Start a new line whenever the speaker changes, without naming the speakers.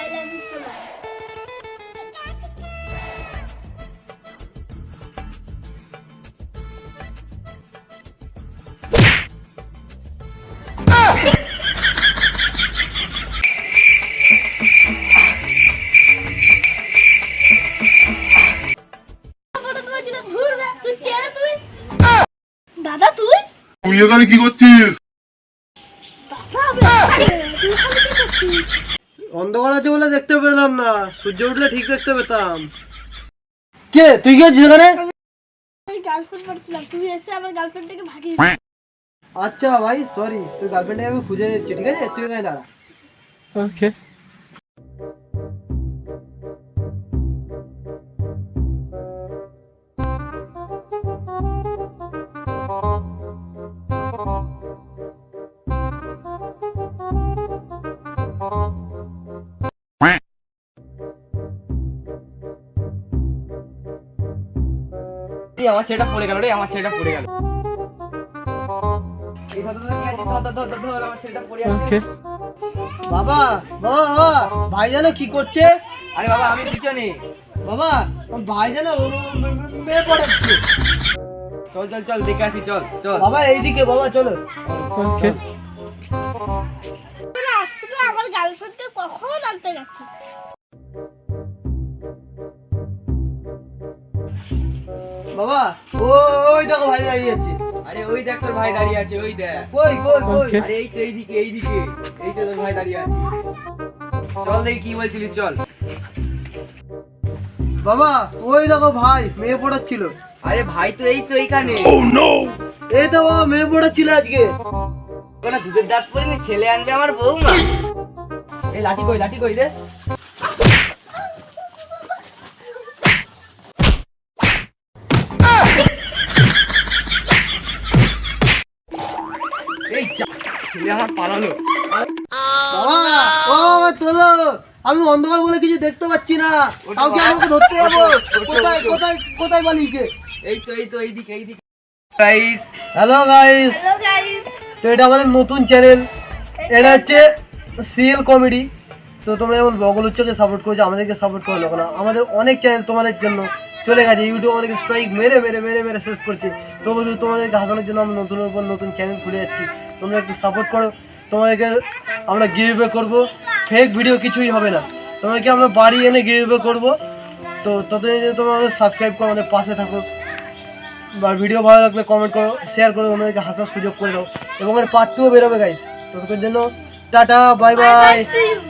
I love you so much. দাদা তুই
তুই এখানে কি করছিস?
অন্ধকার আছে বলে দেখতে পেলাম না, সূর্য উঠলে ঠিক দেখতে পেতাম। কে তুই কি আছিস এখানে?
গার্লফ্রেন্ড পড়ছিলাম, তুমি এসে আমার গার্লফ্রেন্ডটাকে ভাগিয়ে
আচ্ছা ভাই সরি, তুই গার্লফ্রেন্ডকে আমি খুঁজে নিচ্ছি, ঠিক আছে? তুই এখানে দাঁড়া। ওকে।
আমার ছেলেটা পড়ে গেল রে, আমার ছেলেটা পড়ে গেল। এই ধর ধর কি আছে, ধর ধর ধর আমার ছেলেটা পড়ে আছে।
বাবা বাবা বাবা, ভাই জানো কি করছে?
আরে বাবা আমি পিছনে।
বাবা ভাই জানো মেয়ে পড়াচ্ছে।
চল চল চল দেখে আসি, চল চল।
বাবা এইদিকে, বাবা চলো। ওকে।
আসলে আমার গার্লফ্রেন্ডকে কখন আনতে গেছে?
বাবা ওই দেখো ভাই দাঁড়িয়ে আছে।
আরে ওই দেখ তোর ভাই দাঁড়িয়ে আছে, ওই দেখ।
কই কই কই?
আরে এই তো এইদিকে এইদিকে, এই তো তোর ভাই দাঁড়িয়ে আছে। চল দেখি কি বলছিলিস, চল।
বাবা ওই দেখো ভাই মেয়ে পড়াচ্ছিল।
আরে ভাই তো এই তো এইখানে।
এই তো বাবা মেয়ে পড়াচ্ছিল আজকে।
কোনো দুধের দাঁত পড়েনি, ছেলে আনবে আমার বউমা। এই লাঠি কই রে? এই ছেলে আমার পালালো।
বাবা ও বাবা তোলো, আমি অন্ধকার বলে কিছু দেখতে পাচ্ছি না, কাউকে আমাকে ধরতে যাবো। কোথায় কোথায় কোথায় পালিয়েছে?
এই তো এইদিকে এইদিকে। Guys
hello guys,
hello guys,
তো এটা আমাদের নতুন চ্যানেল, এটা হচ্ছে সিএল কমেডি। তো তোমরা যেমন বগল উচ্চকে সাপোর্ট করেছো, আমাদেরকে সাপোর্ট করো না। আমাদের অনেক চ্যানেল তোমাদের জন্য চলে গেছে, ইউটিউব আমাদেরকে স্ট্রাইক মেরে মেরে মেরে মেরে শেষ করছে। তবু শুধু তোমাদেরকে হাসানোর জন্য আমরা নতুনের উপর নতুন চ্যানেল খুলে যাচ্ছি, তোমরা একটু সাপোর্ট করো। তোমাদেরকে আমরা গিভওয়ে করবো, ফেক ভিডিও কিছুই হবে না, তোমাদেরকে আমরা বাড়ি এনে গিভওয়ে করবো। তো ততদিন তোমরা আমাদের সাবস্ক্রাইব করো, আমাদের পাশে থাকো, বা ভিডিও ভালো লাগলে কমেন্ট করো, শেয়ার করো, আমাদেরকে হাসার সুযোগ করে দাও। এবং এর পার্ট 2 বেরোবে গাইস। ততক্ষণের জন্য tata, bye bye.
see you.